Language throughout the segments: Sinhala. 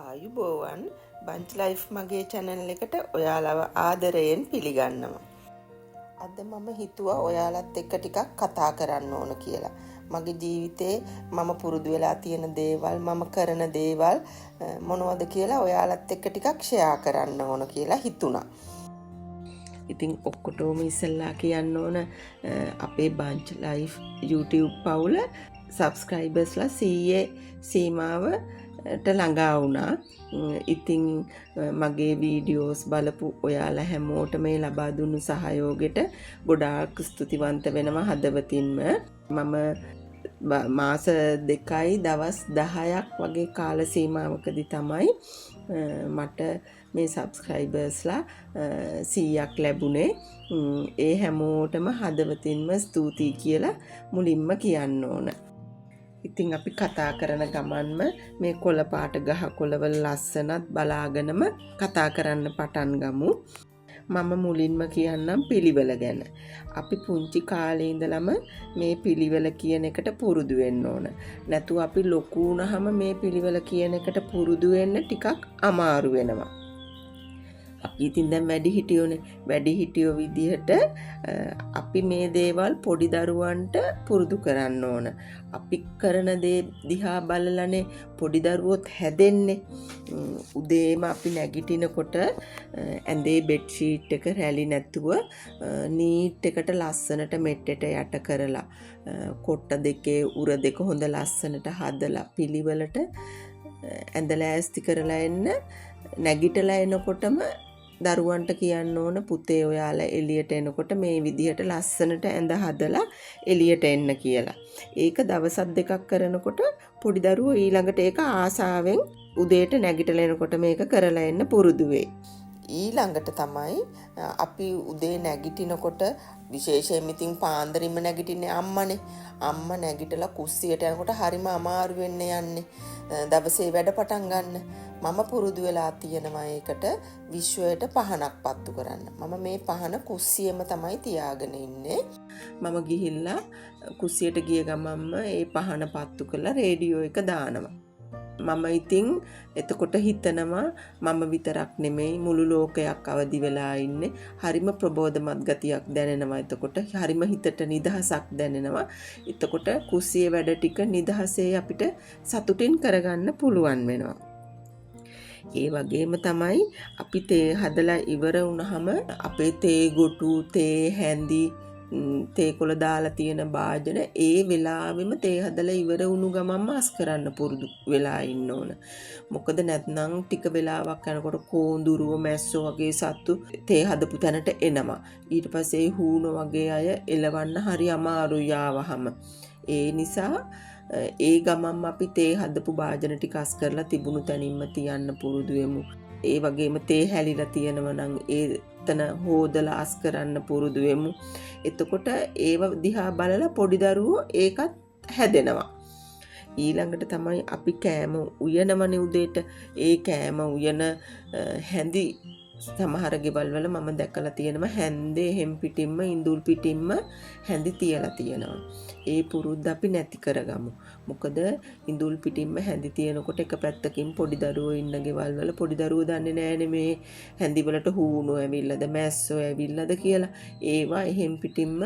ආයුබෝවන් බංච් ලයිෆ් මගේ channel එකට ඔයාලව ආදරයෙන් පිළිගන්නවා. අද මම හිතුවා ඔයාලත් එක්ක ටිකක් කතා කරන්න ඕන කියලා. මගේ ජීවිතේ මම පුරුදු වෙලා තියෙන දේවල්, මම කරන දේවල් මොනවද කියලා ඔයාලත් එක්ක ටිකක් share කරන්න ඕන කියලා හිතුණා. ඉතින් ඔක්කොටම ඉස්සෙල්ලා කියන්න ඕන අපේ බංච් ලයිෆ් YouTube පවුල subscribersලා 100 සීමාව ළඟා වුණා. ඉතින් මගේ වීඩියෝස් බලපු ඔයාලා හැමෝටම මේ ලබා දුන්නු සහයෝගයට ගොඩාක් ස්තුතිවන්ත වෙනවා හදවතින්ම. මම මාස 2යි දවස් 10ක් වගේ කාල සීමාවකදී තමයි මට මේ සබ්ස්ක්‍රයිබර්ස්ලා 100ක් ලැබුණේ. ඒ හැමෝටම හදවතින්ම ස්තුතියි කියලා මුලින්ම කියන්න ඕන. ඉතින් අපි කතා කරන ගමන්ම මේ කොළ පාට ගහ කොළවල ලස්සනත් බලාගෙනම කතා කරන්න පටන් ගමු. මම මුලින්ම කියන්නම් පිළිවෙල ගැන. අපි පුංචි කාලේ ඉඳලම මේ පිළිවෙල කියන එකට පුරුදු වෙන්න ඕන. නැතුව අපි ලොකු වුණාම මේ පිළිවෙල කියන එකට පුරුදු වෙන්න ටිකක් අමාරු වෙනවා. අපි ඉතින් දැන් වැඩිහිටියෝ විදිහට අපි මේ දේවල් පොඩි දරුවන්ට පුරුදු කරන්න ඕන. අපි කරන දේ දිහා බලලානේ පොඩි දරුවොත් හැදෙන්නේ. උදේම අපි නැගිටිනකොට ඇඳේ බෙඩ් ෂීට් එක රැලි නැතුව නීට් එකට ලස්සනට මෙට්ටට යට කරලා කොට්ට දෙකේ උර දෙක හොඳ ලස්සනට හදලා පිළිවෙලට ඇඳලා ඈස්ති කරලා එන්න. නැගිටලා එනකොටම දරුවන්ට කියන්න ඕන පුතේ ඔයාලා එළියට එනකොට මේ විදිහට ලස්සනට ඇඳ හදලා එළියට එන්න කියලා. ඒක දවසක් දෙකක් කරනකොට පොඩි දරුවෝ ඊළඟට ඒක ආසාවෙන් උදේට නැගිටලා එනකොට මේක කරලා එන්න පුරුදු වෙයි. ඊළඟට තමයි අපි උදේ නැගිටිනකොට විශේෂයෙන් ඉතින් පාන්දරින්ම නැගිටින්නේ අම්මනේ. අම්මා නැගිටලා කුස්සියට යනකොට හරිම අමාරු වෙන්නේ යන්නේ. දවසේ වැඩ පටන් ගන්න. මම පුරුදු වෙලා තියෙනවා ඒකට විශ්වයට පහනක් පත්තු කරන්න. මම මේ පහන කුස්සියෙම තමයි තියාගෙන ඉන්නේ. මම ගිහිල්ලා කුස්සියට ගිය ගමන්ම ඒ පහන පත්තු කරලා රේඩියෝ එක දානවා. මම ඉතින් එතකොට හිතනවා මම විතරක් නෙමෙයි මුළු ලෝකයක් අවදි වෙලා ඉන්නේ. හරිම ප්‍රබෝධමත් ගතියක් දැනෙනවා. එතකොට හරිම හිතට නිදහසක් දැනෙනවා. එතකොට කුස්සියේ වැඩ ටික නිදහසේ අපිට සතුටින් කරගන්න පුළුවන් වෙනවා. ඒ වගේම තමයි අපි තේ හදලා ඉවර වුණාම අපේ තේ ගොටු, තේ හැඳි, තේ කොළ දාලා තියෙන භාජන ඒ වෙලාවෙම තේ හදලා ඉවර වුණු ගමන්ම අස් කරන්න පුරුදු වෙලා ඉන්න ඕන. මොකද නැත්නම් ටික වෙලාවක් යනකොට කෝඳුරුව මැස්සෝ වගේ සත්තු තේ හදපු තැනට එනවා. ඊට පස්සේ හූන වගේ අය එලවන්න හරි අමාරුයි ආවහම. ඒ නිසා ඒ ගමන්ම අපි තේ හදපු භාජන ටික අස් කරලා තිබුණු තැනින්ම තියන්න පුරුදු වෙමු. ඒ වගේම තේ හැලිලා තියෙනවා නම් එතන හොදලා අස් කරන්න පුරුදු වෙමු. එතකොට ඒව දිහා බලලා පොඩි දරුවෝ ඒකත් හැදෙනවා. ඊළඟට තමයි අපි කෑම උයනවනේ උදේට. ඒ කෑම උයන හැඳි සමහර ගෙවල් වල මම දැකලා තියෙනවා හැන්දේ හෙම් පිටින්ම ඉඳුල් පිටින්ම හැඳි තියලා තියෙනවා. ඒ පුරුද්ද අපි නැති කරගමු. මොකද ඉඳුල් පිටින්ම හැඳි තියෙනකොට එක පැත්තකින් පොඩි දරුවෝ ඉන්න ගෙවල් වල පොඩි දරුවෝ දන්නේ නැහැනේ මේ හැඳි වලට හූනෝ ඇවිල්ලාද මැස්සෝ ඇවිල්ලාද කියලා. ඒවා එහෙම් පිටින්ම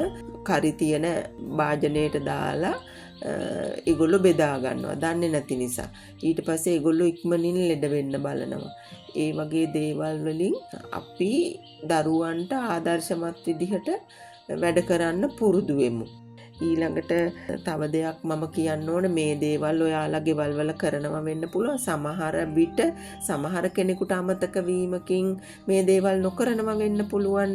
කරි තියෙන භාජනයට දාලා ඒගොල්ලෝ බෙදා ගන්නවා දන්නේ නැති නිසා. ඊට පස්සේ ඒගොල්ලෝ ඉක්මනින් ලෙඩ වෙන්න බලනවා. ඒ වගේ දේවල් වලින් අපි දරුවන්ට ආදර්ශමත් විදිහට වැඩ කරන්න පුරුදු වෙමු. ඊළඟට තව දෙයක් මම කියන්න ඕන මේ දේවල් ඔයාලා ගෙවල් වල කරනවා වෙන්න පුළුවන්. සමහර විට සමහර කෙනෙකුට අමතක වීමකින් මේ දේවල් නොකරනවා වෙන්න පුළුවන්.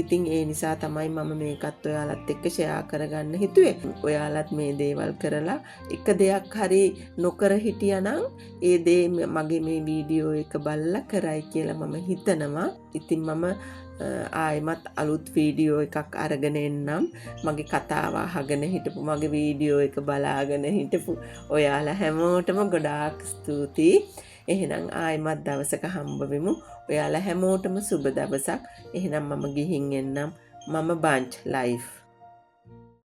ඉතින් ඒ නිසා තමයි මම මේකත් ඔයාලත් එක්ක ෂෙයා කරගන්න හිතුවේ. ඔයාලත් මේ දේවල් කරලා එක දෙයක් හරි නොකර හිටියානම් ඒ දේ මගේ මේ වීඩියෝ එක බලලා කරයි කියලා මම හිතනවා. ඉතින් මම ආයෙමත් අලුත් වීඩියෝ එකක් අරගෙන එන්නම්. මගේ කතාව අහගෙන හිටපු මගේ වීඩියෝ එක බලාගෙන හිටපු ඔයාලා හැමෝටම ගොඩාක් ස්තුතියි. එහෙනම් ආයෙමත් දවසක හම්බ වෙමු. ඔයාලා හැමෝටම සුබ දවසක්. එහෙනම් මම ගිහින් එන්නම්. මම බංච් ලයිෆ්